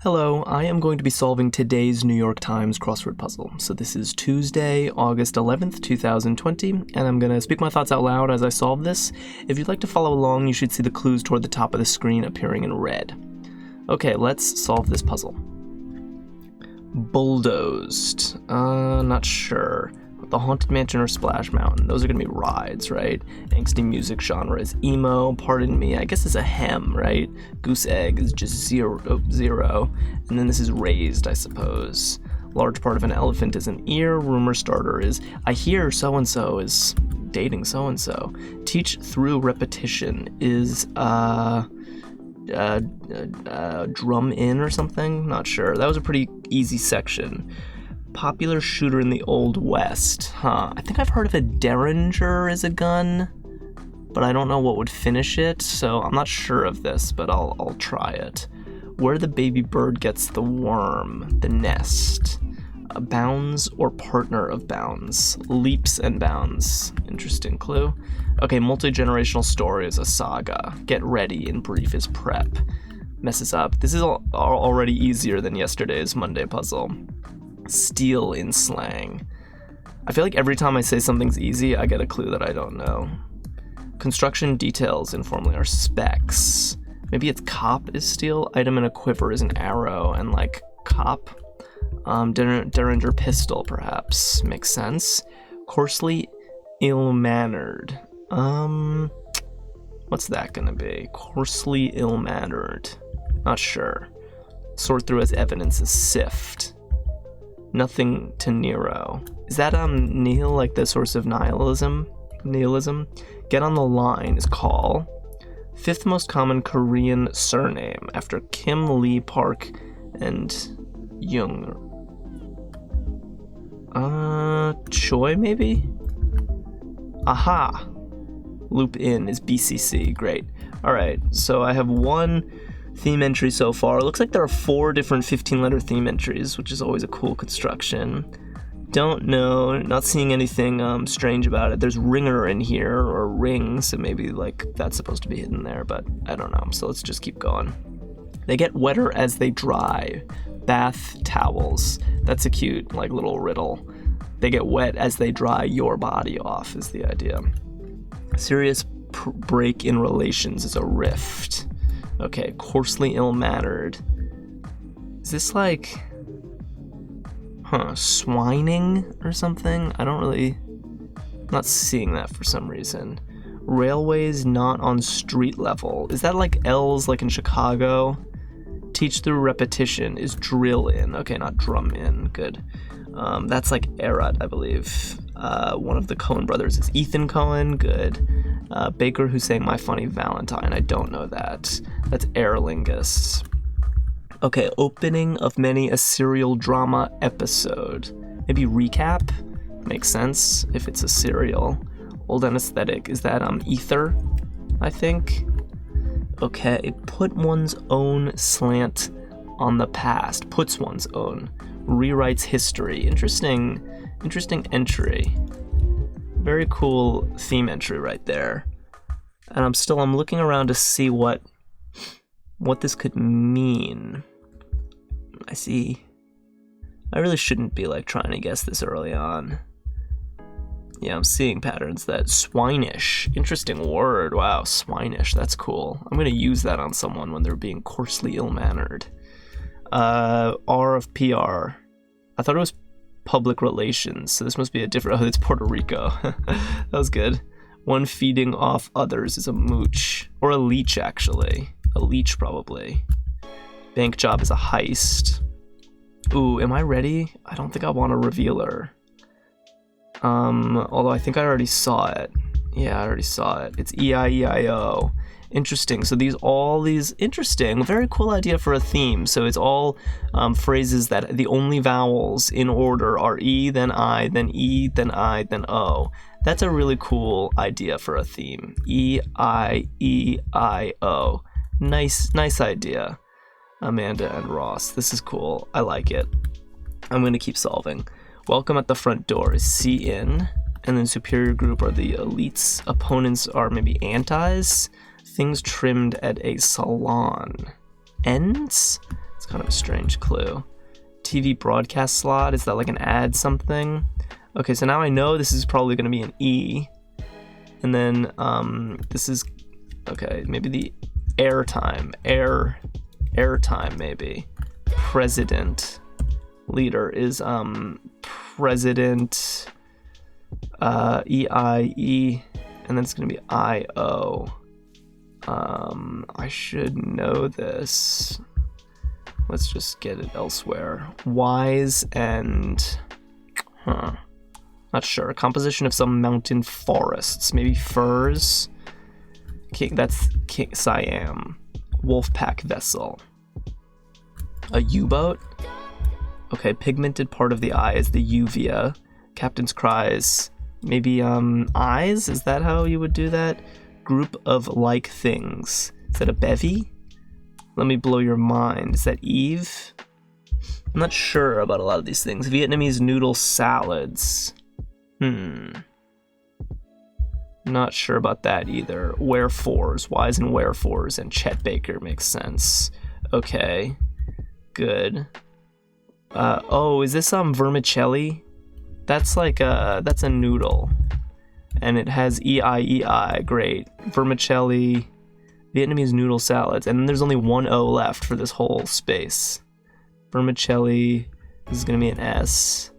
Hello, I am going to be solving today's New York Times crossword puzzle. So this is Tuesday, August 11th, 2020, and I'm going to speak my thoughts out loud as I solve this. If you'd like to follow along, you should see the clues toward the top of the screen appearing in red. Okay, let's solve this puzzle. Bulldozed. Not sure. The Haunted Mansion or Splash Mountain. Those are going to be rides, right? Angsty music genre is emo. Pardon me, I guess it's a hem, right? Goose egg is just zero. And then this is raised, I suppose. Large part of an elephant is an ear. Rumor starter is, I hear so-and-so is dating so-and-so. Teach through repetition is, drum in or something? Not sure. That was a pretty easy section. Popular shooter in the Old West. I think I've heard of a Derringer as a gun, but I don't know what would finish it, so I'm not sure of this, but I'll try it. Where the baby bird gets the worm, the nest. Bounds or partner of bounds. Leaps and bounds. Interesting clue. Okay, multi-generational story is a saga. Get ready and brief is prep. Messes up. This is already easier than yesterday's Monday puzzle. Steal in slang. I feel like every time I say something's easy, I get a clue that I don't know. Construction details informally are specs. Maybe it's cop is steel. Item in a quiver is an arrow, and like cop. Derringer pistol, perhaps. Makes sense. Coarsely ill-mannered. What's that gonna be? Coarsely ill-mannered. Not sure. Sort through as evidence is sift. Nothing to Nero. Is that nihil, like the source of nihilism? Get on the line is call. Fifth most common Korean surname after Kim, Lee, Park, and Jung. Choi maybe? Aha! Loop in is BCC. Great. Alright, so I have one theme entry so far. It looks like there are 4 different 15-letter theme entries, which is always a cool construction. Don't know, not seeing anything strange about it. There's ringer in here, or ring, so maybe like that's supposed to be hidden there, but I don't know, so let's just keep going. They get wetter as they dry. Bath towels. That's a cute, like, little riddle. They get wet as they dry your body off is the idea. Serious break in relations is a rift. Okay, coarsely ill-mannered. Is this like, swining or something? I'm not seeing that for some reason. Railways not on street level. Is that like L's like in Chicago? Teach through repetition is drill in. Okay, not drum in. Good. That's like Erat, I believe. One of the Coen brothers is Ethan Coen. Good. Baker who sang My Funny Valentine. I don't know that. That's Aer Lingus. Okay, opening of many a serial drama episode. Maybe recap? Makes sense if it's a serial. Old anesthetic. Is that ether? I think. Okay, put one's own slant on the past. Puts one's own. Rewrites history. Interesting entry. Very cool theme entry right there. And I'm looking around to see what this could mean. I see. I really shouldn't be like trying to guess this early on. Yeah, I'm seeing patterns. That swinish. Interesting word. Wow, swinish. That's cool. I'm gonna use that on someone when they're being coarsely ill-mannered. R of PR. I thought it was public relations, so this must be a different. Oh, it's Puerto Rico. That was good. One feeding off others is a mooch. Or a leech, actually. A leech, probably. Bank job is a heist. Ooh, am I ready? I don't think I want a revealer. Although I think I already saw it. Yeah, I already saw it. It's E-I-E-I-O. Interesting. So all these interesting, very cool idea for a theme. So it's all phrases that the only vowels in order are E, then I, then E, then I, then O. That's a really cool idea for a theme. E-I-E-I-O. Nice idea. Amanda and Ross. This is cool. I like it. I'm going to keep solving. Welcome at the front door is C in, and then superior group are the elites. Opponents are maybe antis. Things trimmed at a salon. Ends? It's kind of a strange clue. TV broadcast slot, is that like an ad something? Okay, so now I know this is probably going to be an E. And then this is, okay, maybe the airtime. Airtime, maybe. President. Leader is President EIE. And then it's going to be IO. I should know this. Let's just get it elsewhere. Wise and... Not sure. Composition of some mountain forests. Maybe firs? That's Siam. Wolfpack vessel. A U-boat? Okay, pigmented part of the eye is the uvea. Captain's cries. Maybe, eyes? Is that how you would do that? Group of like things. Is that a bevy? Let me blow your mind. Is that Eve? I'm not sure about a lot of these things. Vietnamese noodle salads. Not sure about that either. Wherefores. Whys and wherefores. And Chet Baker makes sense. Okay. Good. Oh, is this vermicelli? That's like that's a noodle. And it has EI. Great. Vermicelli. Vietnamese noodle salads. And then there's only one O left for this whole space. Vermicelli. This is gonna be an S.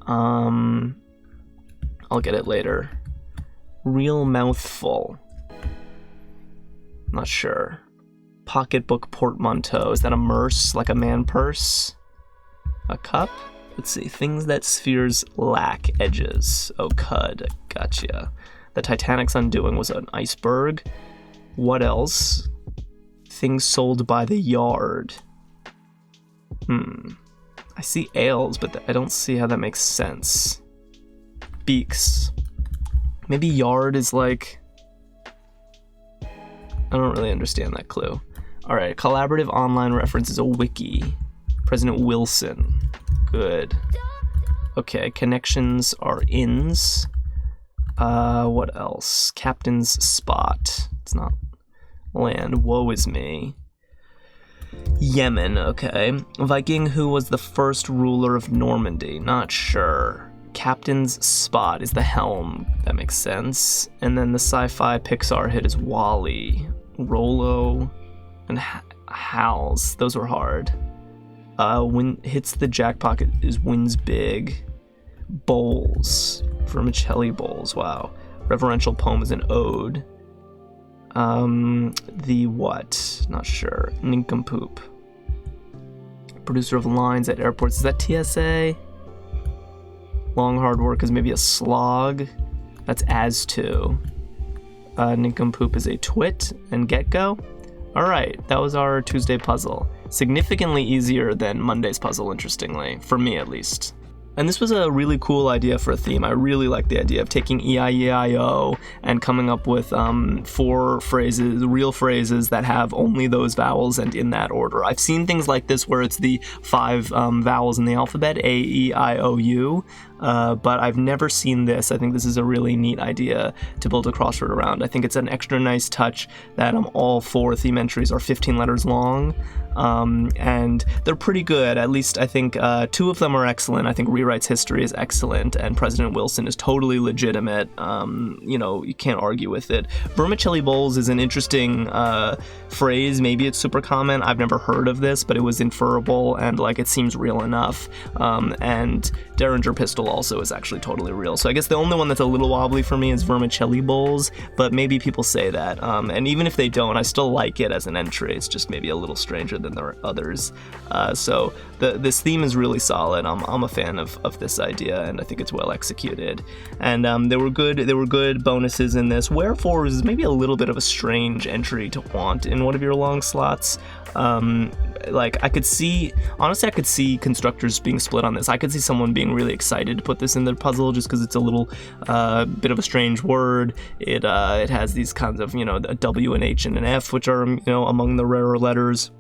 I'll get it later. Real mouthful. Not sure. Pocketbook portmanteau. Is that a merce? Like a man purse? A cup? Let's see. Things that spheres lack edges. Oh, cud. Gotcha. The Titanic's undoing was an iceberg. What else? Things sold by the yard. I see ales, but I don't see how that makes sense. Beaks. Maybe yard is like... I don't really understand that clue. Alright, collaborative online reference is a wiki. President Wilson. Good. Okay, connections are ins. What else? Captain's spot. It's not land. Woe is me. Yemen, okay. Viking who was the first ruler of Normandy. Not sure. Captain's spot is the helm. That makes sense. And then the sci-fi Pixar hit is Wall-E. Rollo and Hals. Those were hard. When hits the jackpot is wins big. Bowls. Vermicelli bowls. Wow. Reverential poem is an ode. The what? Not sure. Nincompoop. Producer of lines at airports. Is that TSA? Long hard work is maybe a slog. That's as to. Nincompoop is a twit. And get-go? Alright, that was our Tuesday puzzle. Significantly easier than Monday's puzzle, interestingly. For me, at least. And this was a really cool idea for a theme. I really like the idea of taking E-I-E-I-O and coming up with 4 phrases, real phrases that have only those vowels and in that order. I've seen things like this where it's the 5 vowels in the alphabet, A, E, I, O, U, but I've never seen this. I think this is a really neat idea to build a crossword around. I think it's an extra nice touch that all 4 theme entries are 15 letters long, and they're pretty good. At least I think 2 of them are excellent. I think Rewrites History is excellent, and President Wilson is totally legitimate. You can't argue with it. Vermicelli bowls is an interesting phrase. Maybe it's super common. I've never heard of this, but it was inferable, and it seems real enough. And Derringer Pistol also is actually totally real. So I guess the only one that's a little wobbly for me is vermicelli bowls, but maybe people say that. And even if they don't, I still like it as an entry. It's just maybe a little stranger than the others. So this theme is really solid. I'm a fan of this idea, and I think it's well executed. And there were good bonuses in this. Wherefore is maybe a little bit of a strange entry to want in one of your long slots. I could see constructors being split on this. I could see someone being really excited to put this in their puzzle just because it's a little bit of a strange word. It has these kinds of, a W, an H, and an F, which are, among the rarer letters.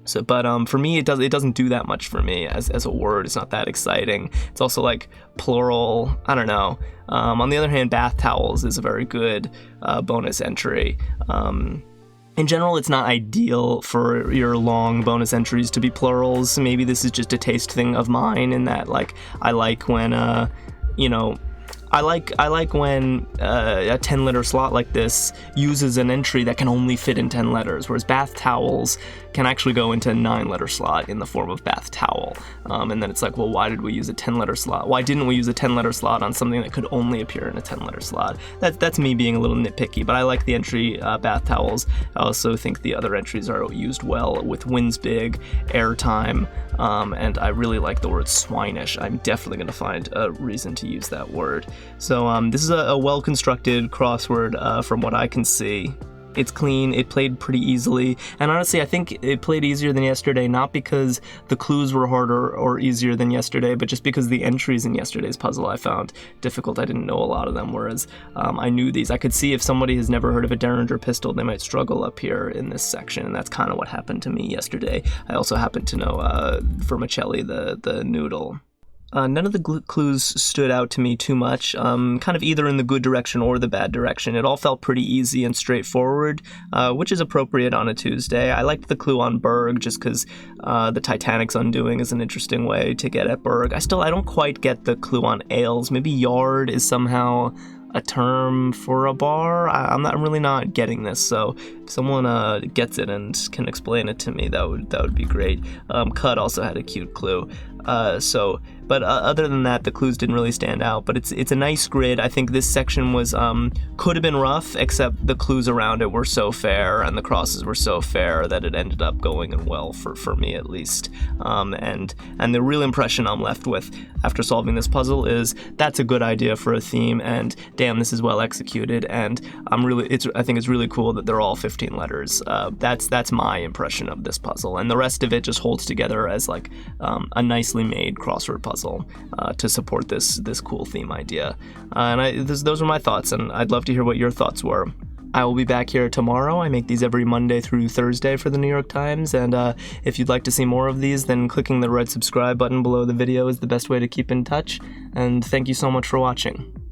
So, but for me, it doesn't do that much for me as a word. It's not that exciting. It's also plural. I don't know. On the other hand, bath towels is a very good bonus entry. In general, it's not ideal for your long bonus entries to be plurals. Maybe this is just a taste thing of mine in that, like, I like when, I like when a 10-letter slot like this uses an entry that can only fit in 10 letters, whereas bath towels can actually go into a 9-letter slot in the form of bath towel. And then it's like, well, why did we use a 10-letter slot? Why didn't we use a 10-letter slot on something that could only appear in a 10-letter slot? That's me being a little nitpicky, but I like the entry bath towels. I also think the other entries are used well with wins big, airtime, and I really like the word swinish. I'm definitely going to find a reason to use that word. So this is a well-constructed crossword from what I can see. It's clean, it played pretty easily, and honestly I think it played easier than yesterday, not because the clues were harder or easier than yesterday, but just because the entries in yesterday's puzzle I found difficult. I didn't know a lot of them, whereas I knew these. I could see if somebody has never heard of a Derringer pistol, they might struggle up here in this section, and that's kind of what happened to me yesterday. I also happened to know vermicelli, the noodle. None of the clues stood out to me too much, kind of either in the good direction or the bad direction. It all felt pretty easy and straightforward, which is appropriate on a Tuesday. I liked the clue on Berg just because the Titanic's undoing is an interesting way to get at Berg. I don't quite get the clue on ales. Maybe yard is somehow a term for a bar. I'm really not getting this, so if someone gets it and can explain it to me, that would be great. Cut also had a cute clue. But other than that, the clues didn't really stand out, but it's a nice grid. I think this section was could have been rough, except the clues around it were so fair and the crosses were so fair that it ended up going in well for me at least. And the real impression I'm left with after solving this puzzle is that's a good idea for a theme, and damn, this is well executed, and I think it's really cool that they're all 15 letters. That's my impression of this puzzle, and the rest of it just holds together as like a nicely made crossword puzzle to support this cool theme idea. And those are my thoughts, and I'd love to hear what your thoughts were. I will be back here tomorrow. I make these every Monday through Thursday for the New York Times, and if you'd like to see more of these, then clicking the red subscribe button below the video is the best way to keep in touch, and thank you so much for watching.